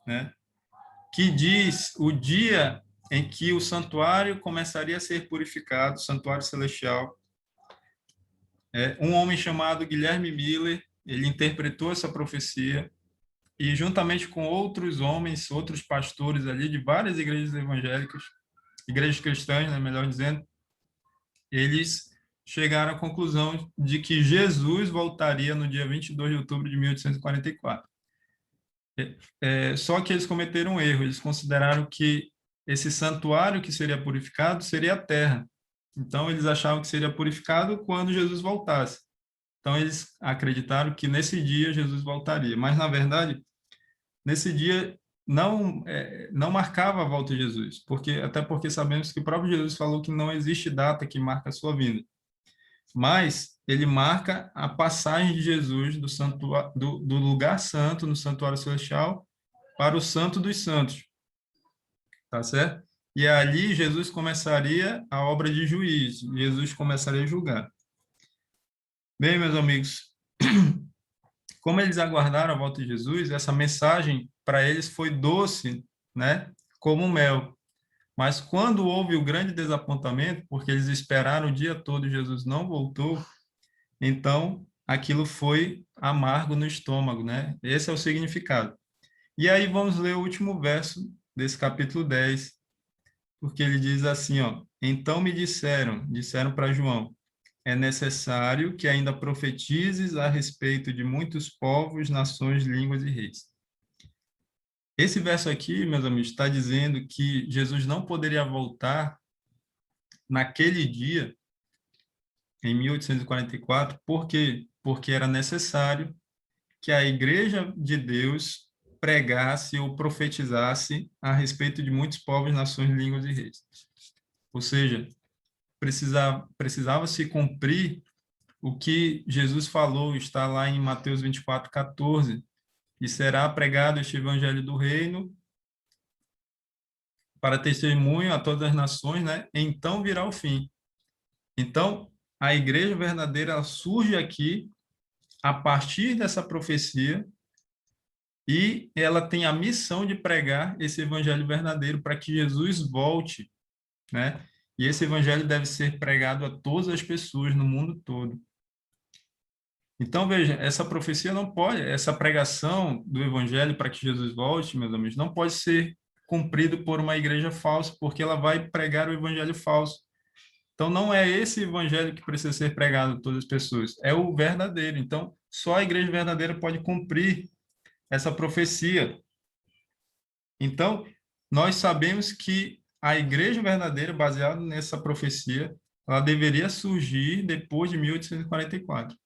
né, que diz o dia em que o santuário começaria a ser purificado, o santuário celestial. Um homem chamado Guilherme Miller, ele interpretou essa profecia e, juntamente com outros homens, outros pastores ali de várias igrejas evangélicas, igrejas cristãs, né, melhor dizendo, eles chegaram à conclusão de que Jesus voltaria no dia 22 de outubro de 1844. Só que eles cometeram um erro, eles consideraram que esse santuário que seria purificado seria a terra. Então, eles achavam que seria purificado quando Jesus voltasse. Então, eles acreditaram que nesse dia Jesus voltaria. Mas, na verdade, nesse dia não marcava a volta de Jesus, até porque sabemos que o próprio Jesus falou que não existe data que marca a sua vinda. Mas ele marca a passagem de Jesus do lugar santo, no santuário celestial, para o Santo dos Santos, tá certo? E ali Jesus começaria a obra de juiz, Jesus começaria a julgar. Bem, meus amigos, como eles aguardaram a volta de Jesus, essa mensagem para eles foi doce, né, como mel. Mas quando houve o grande desapontamento, porque eles esperaram o dia todo e Jesus não voltou, então aquilo foi amargo no estômago, né? Esse é o significado. E aí vamos ler o último verso desse capítulo 10, porque ele diz assim, ó: Então me disseram para João, é necessário que ainda profetizes a respeito de muitos povos, nações, línguas e reis. Esse verso aqui, meus amigos, está dizendo que Jesus não poderia voltar naquele dia, em 1844, por quê? Porque era necessário que a Igreja de Deus pregasse ou profetizasse a respeito de muitos povos, nações, línguas e reis. Ou seja, precisava se cumprir o que Jesus falou, está lá em Mateus 24:14, e será pregado este evangelho do reino para testemunho a todas as nações, né? Então virá o fim. Então, a igreja verdadeira ela surge aqui a partir dessa profecia e ela tem a missão de pregar esse evangelho verdadeiro para que Jesus volte, né? E esse evangelho deve ser pregado a todas as pessoas no mundo todo. Então, veja, essa profecia não pode, essa pregação do evangelho para que Jesus volte, meus amigos, não pode ser cumprido por uma igreja falsa, porque ela vai pregar o evangelho falso. Então, não é esse evangelho que precisa ser pregado a todas as pessoas, é o verdadeiro. Então, só a igreja verdadeira pode cumprir essa profecia. Então, nós sabemos que a igreja verdadeira, baseada nessa profecia, ela deveria surgir depois de 1844.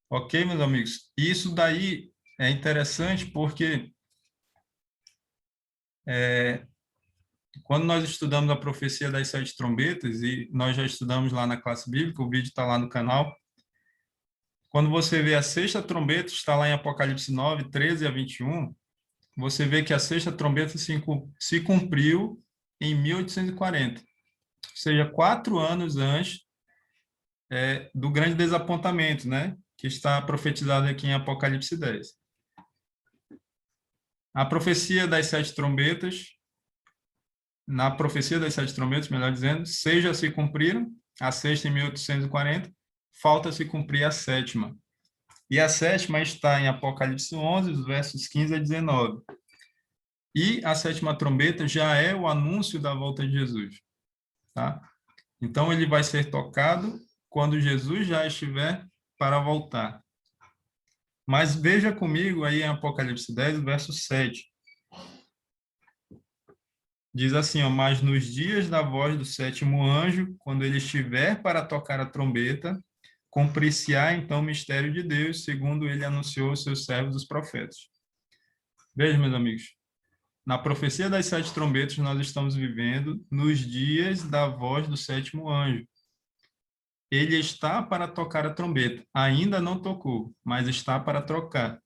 Ok, meus amigos? Isso daí é interessante porque quando nós estudamos a profecia das sete trombetas, e nós já estudamos lá na classe bíblica, o vídeo está lá no canal, quando você vê a sexta trombeta, está lá em Apocalipse 9, 13 a 21, você vê que a sexta trombeta se cumpriu em 1840, ou seja, 4 anos antes do grande desapontamento, né? Que está profetizado aqui em Apocalipse 10. A profecia das sete trombetas, na profecia das sete trombetas, melhor dizendo, seis já se cumpriram, a sexta em 1840, falta se cumprir a sétima. E a sétima está em Apocalipse 11, os versos 15 a 19. E a sétima trombeta já é o anúncio da volta de Jesus, tá? Então ele vai ser tocado quando Jesus já estiver para voltar. Mas veja comigo aí em Apocalipse 10, verso 7. Diz assim, ó: Mas nos dias da voz do sétimo anjo, quando ele estiver para tocar a trombeta, cumprir-se-á então o mistério de Deus, segundo ele anunciou aos seus servos os profetas. Veja, meus amigos, na profecia das sete trombetas nós estamos vivendo nos dias da voz do sétimo anjo. Ele está para tocar a trombeta. Ainda não tocou, mas está para tocar.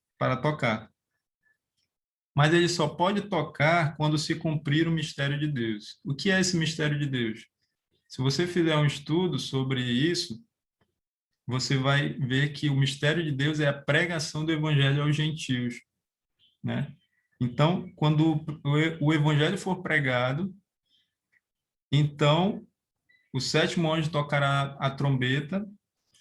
Mas ele só pode tocar quando se cumprir o mistério de Deus. O que é esse mistério de Deus? Se você fizer um estudo sobre isso, você vai ver que o mistério de Deus é a pregação do evangelho aos gentios, né? Então, quando o evangelho for pregado, então o sétimo anjo tocará a trombeta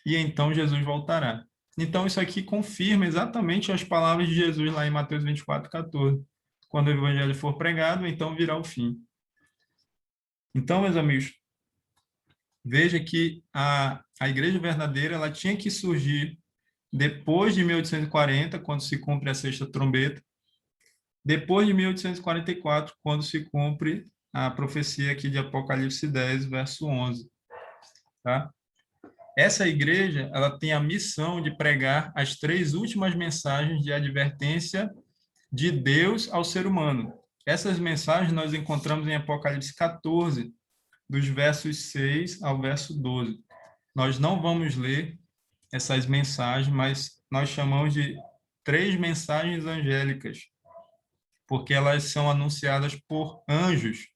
e então Jesus voltará. Então, isso aqui confirma exatamente as palavras de Jesus lá em Mateus 24:14. Quando o evangelho for pregado, então virá o fim. Então, meus amigos, veja que a igreja verdadeira ela tinha que surgir depois de 1840, quando se cumpre a sexta trombeta, depois de 1844, quando se cumpre a profecia aqui de Apocalipse 10, verso 11. Tá? Essa igreja ela tem a missão de pregar as três últimas mensagens de advertência de Deus ao ser humano. Essas mensagens nós encontramos em Apocalipse 14, dos versos 6 ao verso 12. Nós não vamos ler essas mensagens, mas nós chamamos de três mensagens angélicas, porque elas são anunciadas por anjos.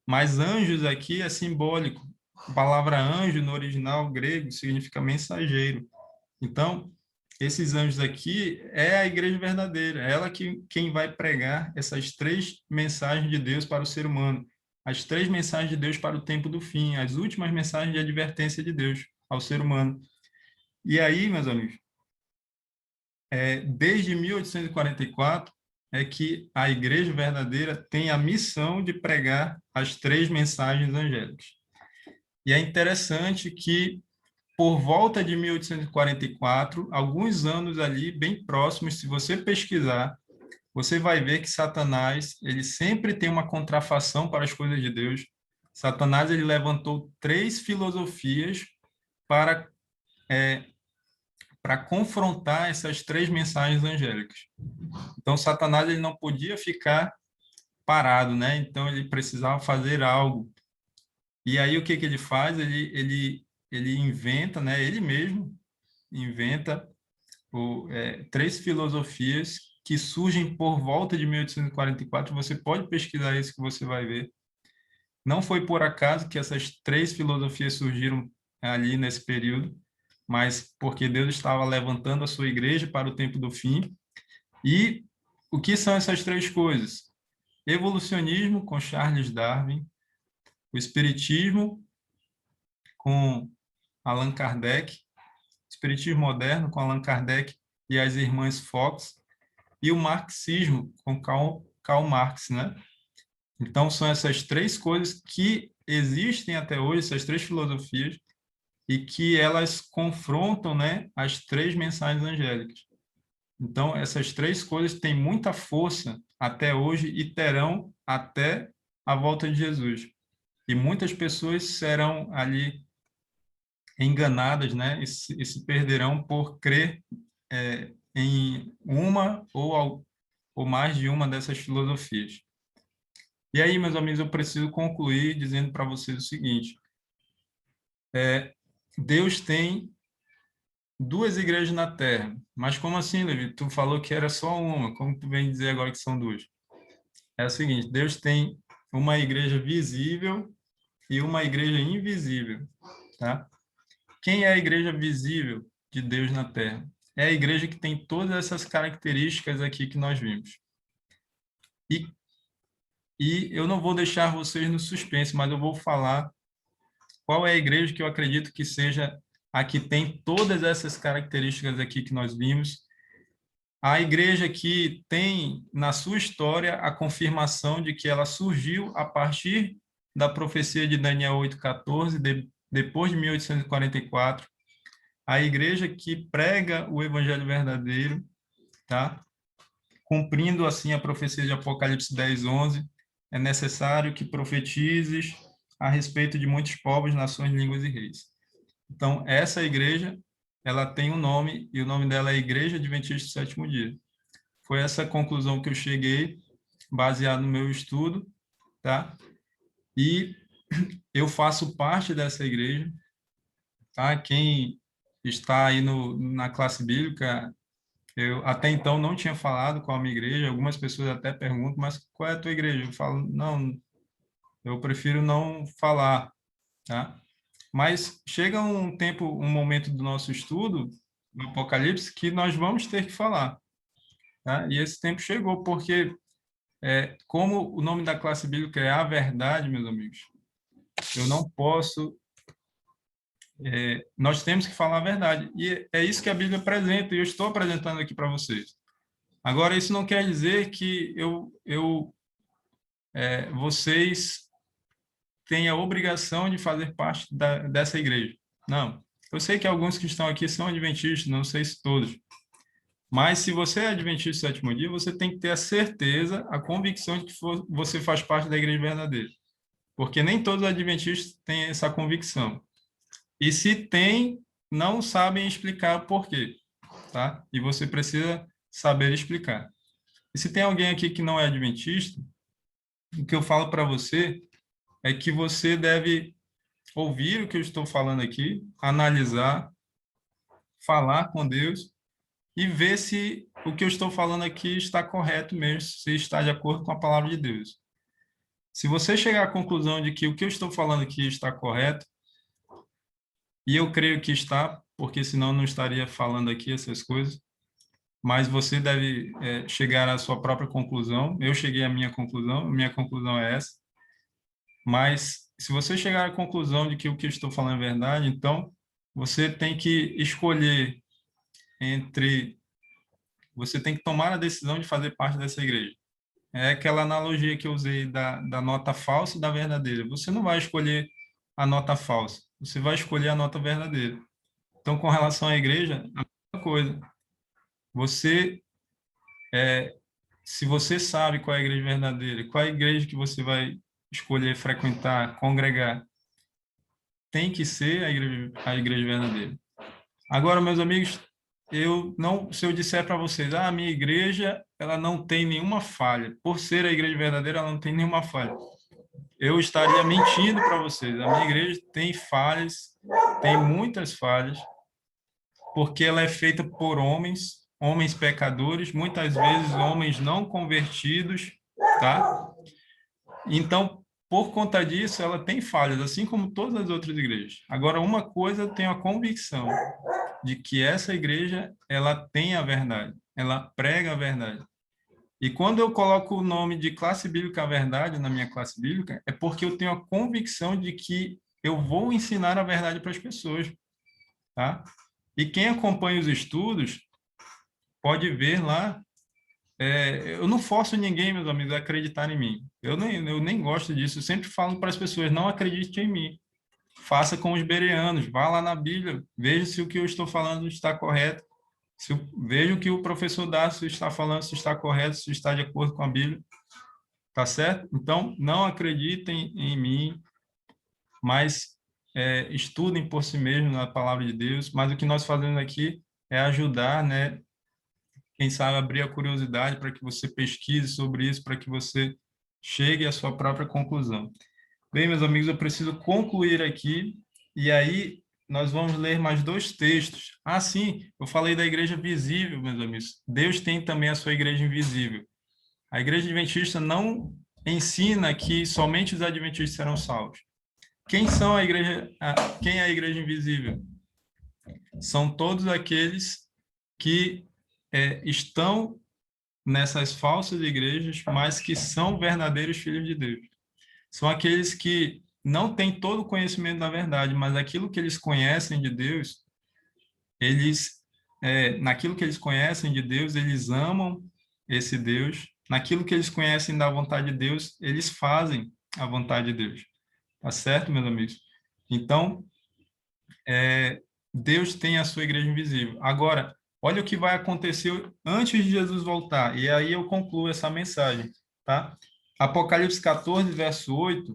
Mas anjos aqui é simbólico. A palavra anjo, no original grego, significa mensageiro. Então, esses anjos aqui é a igreja verdadeira, é ela quem vai pregar essas três mensagens de Deus para o ser humano. as 3 mensagens de Deus para o tempo do fim, as últimas mensagens de advertência de Deus ao ser humano. E aí, meus amigos, desde 1844 é que a Igreja Verdadeira tem a missão de pregar as 3 mensagens angélicas. E é interessante que, por volta de 1844, alguns anos ali, bem próximos, se você pesquisar, você vai ver que Satanás, ele sempre tem uma contrafação para as coisas de Deus. Satanás, ele levantou 3 filosofias para para confrontar essas 3 mensagens angélicas. Então, Satanás, ele não podia ficar parado, né? Então, ele precisava fazer algo. E aí, o que ele faz? Ele inventa, né? Ele mesmo inventa 3 filosofias que surgem por volta de 1844. Você pode pesquisar isso que você vai ver. Não foi por acaso que essas 3 filosofias surgiram ali nesse período, mas porque Deus estava levantando a sua igreja para o tempo do fim. E o que são essas 3 coisas? Evolucionismo, com Charles Darwin, o Espiritismo, com Allan Kardec, Espiritismo moderno, com Allan Kardec e as irmãs Fox, e o marxismo, com Karl Marx, né? Então, são essas 3 coisas que existem até hoje, essas 3 filosofias, e que elas confrontam, né, as 3 mensagens angélicas. Então, essas 3 coisas têm muita força até hoje e terão até a volta de Jesus. E muitas pessoas serão ali enganadas, né, e se perderão por crer em uma ou mais de uma dessas filosofias. E aí, meus amigos, eu preciso concluir dizendo para vocês o seguinte: Deus tem 2 igrejas na Terra. Mas como assim, Levi? Tu falou que era só uma. Como tu vem dizer agora que são 2? É o seguinte: Deus tem uma igreja visível e uma igreja invisível, tá? Quem é a igreja visível de Deus na Terra? É a igreja que tem todas essas características aqui que nós vimos. E, e eu não vou deixar vocês no suspense, mas eu vou falar qual é a igreja que eu acredito que seja a que tem todas essas características aqui que nós vimos. A igreja que tem na sua história a confirmação de que ela surgiu a partir da profecia de Daniel 8,14, depois de 1844. A igreja que prega o evangelho verdadeiro, tá? Cumprindo assim a profecia de Apocalipse 10:11, é necessário que profetizes a respeito de muitos povos, nações, línguas e reis. Então, essa igreja, ela tem um nome, e o nome dela é Igreja Adventista do Sétimo Dia. Foi essa conclusão que eu cheguei, baseado no meu estudo, tá? E eu faço parte dessa igreja, tá? Quem está aí na classe bíblica, eu até então não tinha falado qual a minha igreja. Algumas pessoas até perguntam, mas qual é a tua igreja? Eu falo, não, eu prefiro não falar, tá? Mas chega um tempo, um momento do nosso estudo, no Apocalipse, que nós vamos ter que falar, tá? E esse tempo chegou, porque como o nome da classe bíblica é a verdade, meus amigos, eu não posso, nós temos que falar a verdade. E é isso que a Bíblia apresenta, e eu estou apresentando aqui para vocês. Agora, isso não quer dizer que vocês têm a obrigação de fazer parte dessa igreja. Não. Eu sei que alguns que estão aqui são adventistas, não sei se todos. Mas se você é adventista do sétimo dia, você tem que ter a certeza, a convicção de que você faz parte da igreja verdadeira. Porque nem todos os adventistas têm essa convicção. E se tem, não sabem explicar o porquê, tá? E você precisa saber explicar. E se tem alguém aqui que não é adventista, o que eu falo para você é que você deve ouvir o que eu estou falando aqui, analisar, falar com Deus e ver se o que eu estou falando aqui está correto mesmo, se está de acordo com a palavra de Deus. Se você chegar à conclusão de que o que eu estou falando aqui está correto, e eu creio que está, porque senão não estaria falando aqui essas coisas, mas você deve chegar à sua própria conclusão. Eu cheguei à minha conclusão é essa. Mas se você chegar à conclusão de que o que eu estou falando é verdade, então você tem que escolher entre... Você tem que tomar a decisão de fazer parte dessa igreja. É aquela analogia que eu usei da nota falsa e da verdadeira. Você não vai escolher a nota falsa, você vai escolher a nota verdadeira. Então, com relação à igreja, a mesma coisa. Você, se você sabe qual é a igreja verdadeira, qual é a igreja que você vai escolher frequentar, congregar, tem que ser a igreja verdadeira. Agora, meus amigos, eu não, se eu disser para vocês, a minha igreja, ela não tem nenhuma falha. Por ser a igreja verdadeira, ela não tem nenhuma falha. Eu estaria mentindo para vocês. A minha igreja tem falhas, tem muitas falhas, porque ela é feita por homens, homens pecadores, muitas vezes homens não convertidos, tá? Então, por conta disso, ela tem falhas, assim como todas as outras igrejas. Agora, uma coisa eu tenho a convicção de que essa igreja, ela tem a verdade, ela prega a verdade. E quando eu coloco o nome de classe bíblica verdade na minha classe bíblica, é porque eu tenho a convicção de que eu vou ensinar a verdade para as pessoas, tá? E quem acompanha os estudos pode ver lá, eu não forço ninguém, meus amigos, a acreditar em mim. Eu nem gosto disso, eu sempre falo para as pessoas, não acredite em mim. Faça com os bereanos, vá lá na Bíblia, veja se o que eu estou falando está correto, veja o que o professor Dácio está falando, se está correto, se está de acordo com a Bíblia. Tá certo? Então, não acreditem em mim, mas estudem por si mesmos na palavra de Deus. Mas o que nós fazemos aqui é ajudar, né? Quem sabe abrir a curiosidade para que você pesquise sobre isso, para que você chegue à sua própria conclusão. Bem, meus amigos, eu preciso concluir aqui, e aí nós vamos ler mais 2 textos. Ah, sim, eu falei da igreja visível, meus amigos. Deus tem também a sua igreja invisível. A igreja adventista não ensina que somente os adventistas serão salvos. Quem são a igreja? Quem é a igreja invisível? São todos aqueles que estão nessas falsas igrejas, mas que são verdadeiros filhos de Deus. São aqueles que não têm todo o conhecimento da verdade, mas aquilo que eles conhecem de Deus, naquilo que eles conhecem de Deus, eles amam esse Deus. Naquilo que eles conhecem da vontade de Deus, eles fazem a vontade de Deus. Tá certo, meus amigos? Então, Deus tem a sua igreja invisível. Agora, olha o que vai acontecer antes de Jesus voltar. E aí eu concluo essa mensagem, tá? Apocalipse 14, verso 8,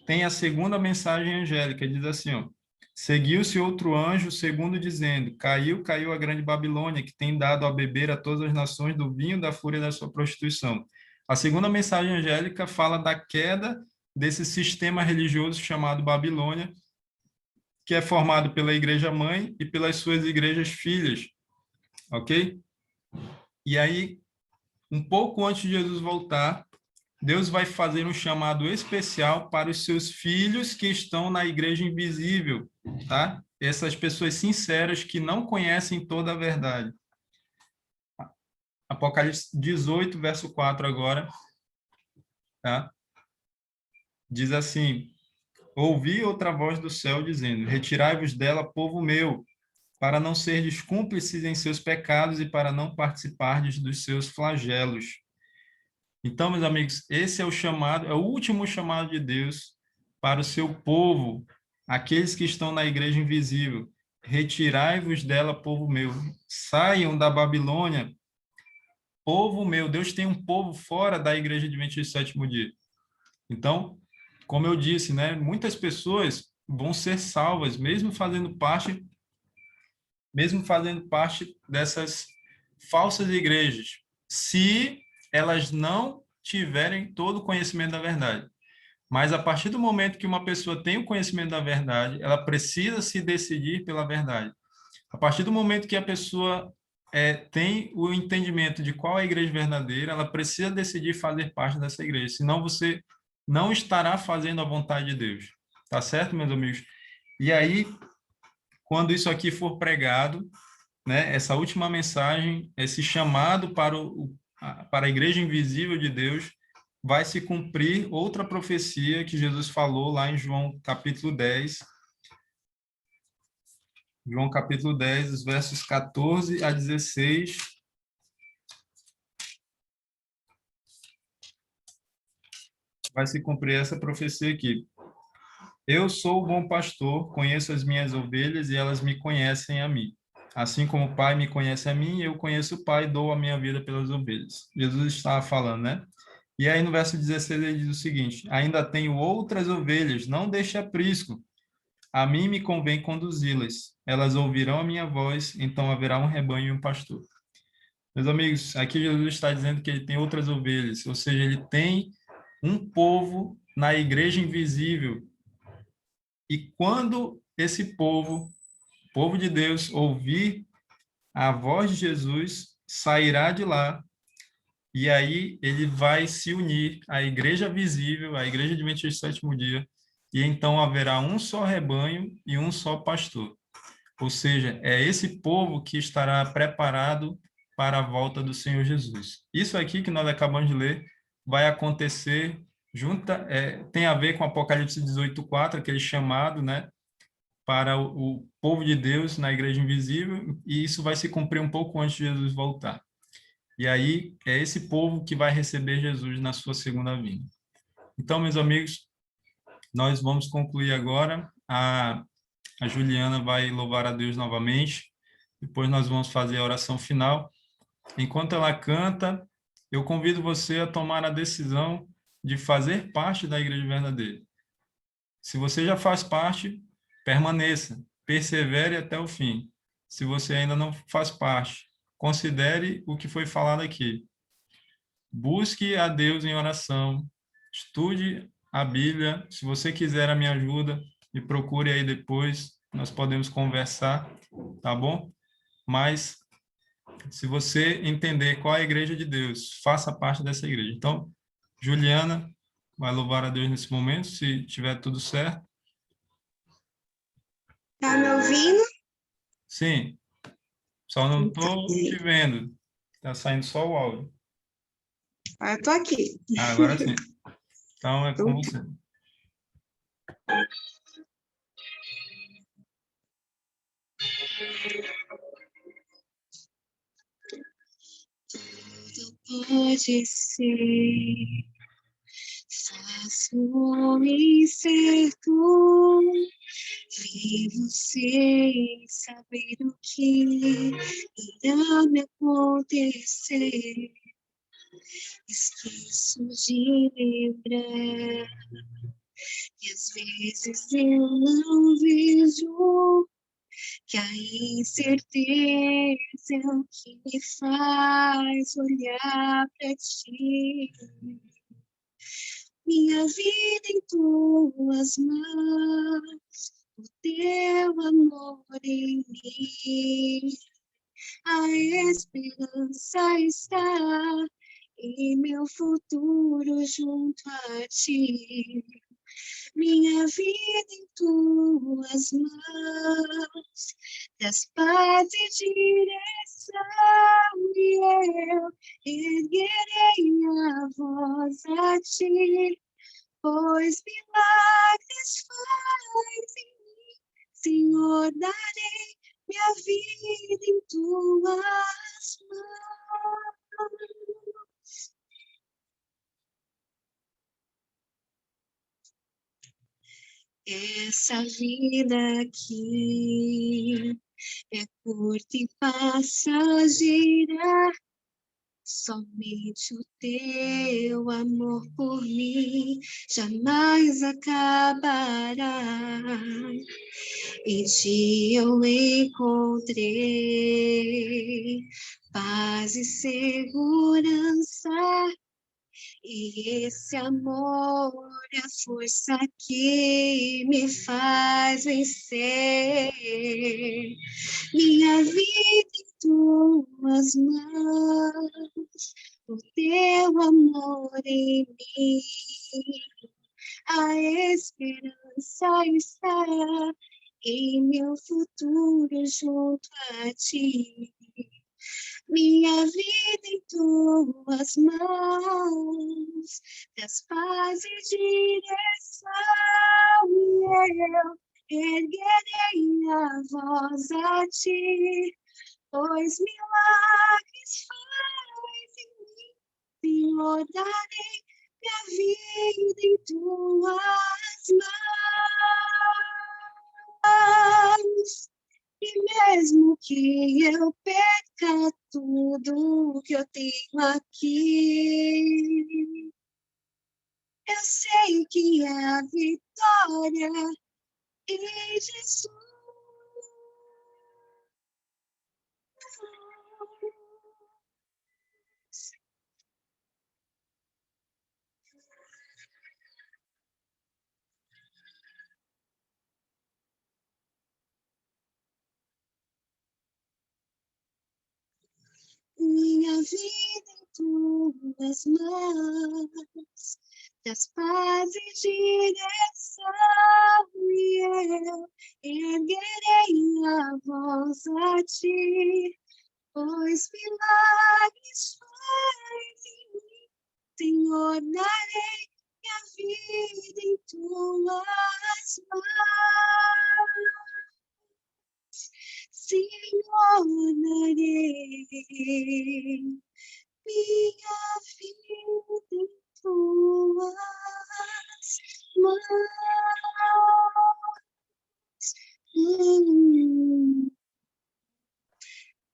tem a segunda mensagem angélica, diz assim, ó: seguiu-se outro anjo, segundo dizendo, caiu, caiu a grande Babilônia, que tem dado a beber a todas as nações do vinho da fúria da sua prostituição. A segunda mensagem angélica fala da queda desse sistema religioso chamado Babilônia, que é formado pela igreja mãe e pelas suas igrejas filhas, ok? E aí, um pouco antes de Jesus voltar, Deus vai fazer um chamado especial para os seus filhos que estão na igreja invisível, tá? Essas pessoas sinceras que não conhecem toda a verdade. Apocalipse 18, verso 4 agora, tá? Diz assim: ouvi outra voz do céu dizendo, retirai-vos dela, povo meu, para não serdes cúmplices em seus pecados e para não participardes dos seus flagelos. Então, meus amigos, esse é o chamado, é o último chamado de Deus para o seu povo, aqueles que estão na igreja invisível. Retirai-vos dela, povo meu. Saiam da Babilônia, povo meu. Deus tem um povo fora da igreja adventista do sétimo dia. Então, como eu disse, né, muitas pessoas vão ser salvas, mesmo fazendo parte dessas falsas igrejas, se elas não tiverem todo o conhecimento da verdade. Mas a partir do momento que uma pessoa tem o conhecimento da verdade, ela precisa se decidir pela verdade. A partir do momento que a pessoa tem o entendimento de qual é a igreja verdadeira, ela precisa decidir fazer parte dessa igreja, senão você não estará fazendo a vontade de Deus. Tá certo, meus amigos? E aí, quando isso aqui for pregado, né, essa última mensagem, esse chamado para a igreja invisível de Deus, vai se cumprir outra profecia que Jesus falou lá em João capítulo 10. João capítulo 10, os versos 14 a 16. Vai se cumprir essa profecia aqui. Eu sou o bom pastor, conheço as minhas ovelhas e elas me conhecem a mim. Assim como o Pai me conhece a mim, eu conheço o Pai e dou a minha vida pelas ovelhas. Jesus estava falando, né? E aí no verso 16 ele diz o seguinte: ainda tenho outras ovelhas, não deixe aprisco. A mim me convém conduzi-las. Elas ouvirão a minha voz, então haverá um rebanho e um pastor. Meus amigos, aqui Jesus está dizendo que ele tem outras ovelhas, ou seja, ele tem um povo na igreja invisível. E quando esse povo, povo de Deus, ouvir a voz de Jesus, sairá de lá, e aí ele vai se unir à igreja visível, à igreja adventista do sétimo dia, e então haverá um só rebanho e um só pastor. Ou seja, é esse povo que estará preparado para a volta do Senhor Jesus. Isso aqui que nós acabamos de ler vai acontecer tem a ver com Apocalipse 18:4, aquele chamado, né, para o povo de Deus na igreja invisível, e isso vai se cumprir um pouco antes de Jesus voltar. E aí é esse povo que vai receber Jesus na sua segunda vinda. Então, meus amigos, nós vamos concluir agora. A Juliana vai louvar a Deus novamente. Depois nós vamos fazer a oração final. Enquanto ela canta, eu convido você a tomar a decisão de fazer parte da Igreja Verdadeira. Se você já faz parte, permaneça, persevere até o fim. Se você ainda não faz parte, considere o que foi falado aqui. Busque a Deus em oração, estude a Bíblia. Se você quiser a minha ajuda, me procure aí depois, nós podemos conversar, tá bom? Mas se você entender qual é a igreja de Deus, faça parte dessa igreja. Então, Juliana vai louvar a Deus nesse momento, se tiver tudo certo. Tá me ouvindo? Sim, só não Tá. estou te vendo. Está saindo só o áudio. Eu tô aqui. Agora sim. Então é com Então, você. tudo pode ser, faço o homem certo, vivo sem saber o que irá me acontecer. Esqueço de lembrar que às vezes eu não vejo que a incerteza é o que me faz olhar para ti. Minha vida em tuas mãos, o teu amor em mim. A esperança está em meu futuro junto a ti. Minha vida em tuas mãos, das paz e direção, e eu erguerei a voz a ti, pois milagres faz em mim, Senhor, darei minha vida em tuas mãos. Essa vida aqui é curta e passageira, somente o teu amor por mim jamais acabará. Em ti eu encontrei paz e segurança. E esse amor é a força que me faz vencer. Minha vida em tuas mãos, o teu amor em mim. A esperança está em meu futuro junto a ti. minha vida em tuas mãos, das paz e direção, e eu erguerei a voz a ti, pois milagres faz em mim, Senhor, darei minha vida em tuas mãos. E mesmo que eu perca tudo que eu tenho aqui, eu sei que a vitória em Jesus. Minha vida em tuas mãos, das paz e direção, e eu erguerei a voz a ti, pois milagres faz em mim, Senhor, darei minha vida em tuas mãos. Senhor, darei minha vida em tuas mãos. Hum,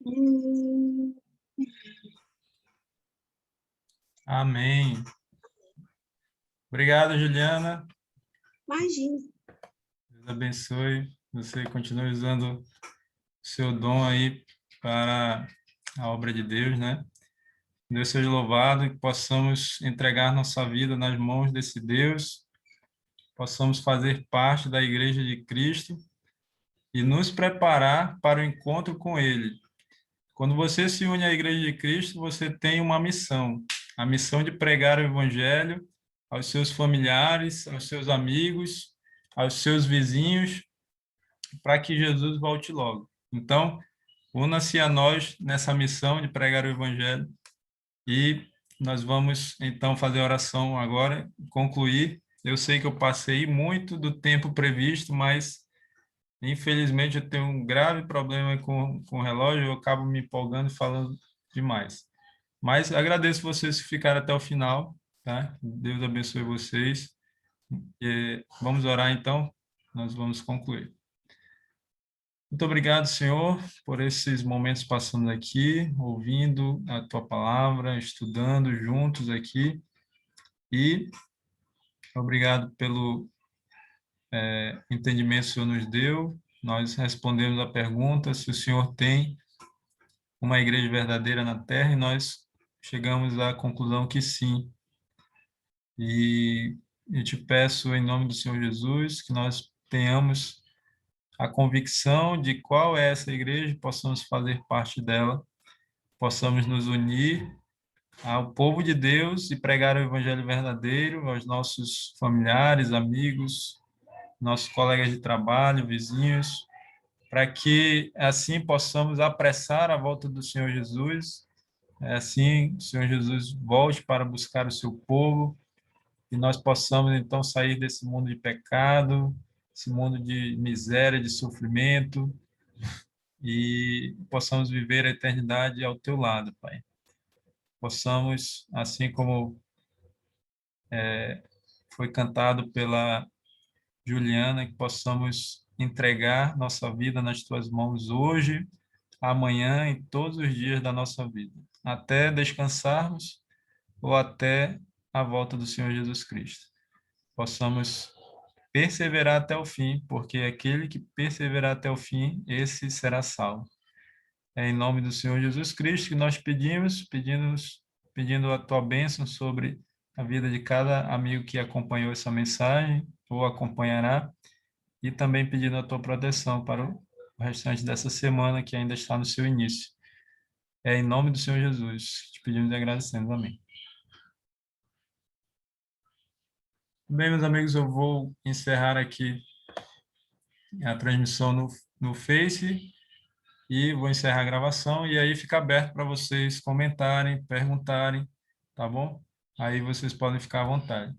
hum. Amém. Obrigado, Juliana. Imagina. Deus abençoe. Você continue usando o seu dom aí para a obra de Deus, né? Deus seja louvado e que possamos entregar nossa vida nas mãos desse Deus, possamos fazer parte da Igreja de Cristo e nos preparar para o encontro com Ele. Quando você se une à Igreja de Cristo, você tem uma missão, a missão de pregar o Evangelho aos seus familiares, aos seus amigos, aos seus vizinhos, para que Jesus volte logo. Então, una-se a nós nessa missão de pregar o Evangelho e nós vamos, então, fazer a oração agora, concluir. Eu sei que eu passei muito do tempo previsto, mas, infelizmente, eu tenho um grave problema com o relógio, eu acabo me empolgando e falando demais. Mas agradeço vocês que ficaram até o final, tá? Deus abençoe vocês. E vamos orar, então, nós vamos concluir. Muito obrigado, Senhor, por esses momentos passando aqui, ouvindo a Tua palavra, estudando juntos aqui. E obrigado pelo entendimento que o Senhor nos deu. Nós respondemos a pergunta se o Senhor tem uma igreja verdadeira na Terra e nós chegamos à conclusão que sim. E eu te peço, em nome do Senhor Jesus, que nós tenhamos a convicção de qual é essa igreja, possamos fazer parte dela, possamos nos unir ao povo de Deus e pregar o evangelho verdadeiro aos nossos familiares, amigos, nossos colegas de trabalho, vizinhos, para que assim possamos apressar a volta do Senhor Jesus, assim o Senhor Jesus volte para buscar o seu povo e nós possamos então sair desse mundo de pecado, esse mundo de miséria, de sofrimento e possamos viver a eternidade ao teu lado, Pai. Possamos, assim como foi cantado pela Juliana, que possamos entregar nossa vida nas tuas mãos hoje, amanhã e todos os dias da nossa vida, até descansarmos ou até a volta do Senhor Jesus Cristo. Possamos perseverar até o fim, porque aquele que perseverar até o fim, esse será salvo. É em nome do Senhor Jesus Cristo que nós pedindo a tua bênção sobre a vida de cada amigo que acompanhou essa mensagem ou acompanhará, e também pedindo a tua proteção para o restante dessa semana que ainda está no seu início. É em nome do Senhor Jesus que te pedimos e agradecemos. Amém. Bem, meus amigos, eu vou encerrar aqui a transmissão no Face e vou encerrar a gravação e aí fica aberto para vocês comentarem, perguntarem, tá bom? Aí vocês podem ficar à vontade.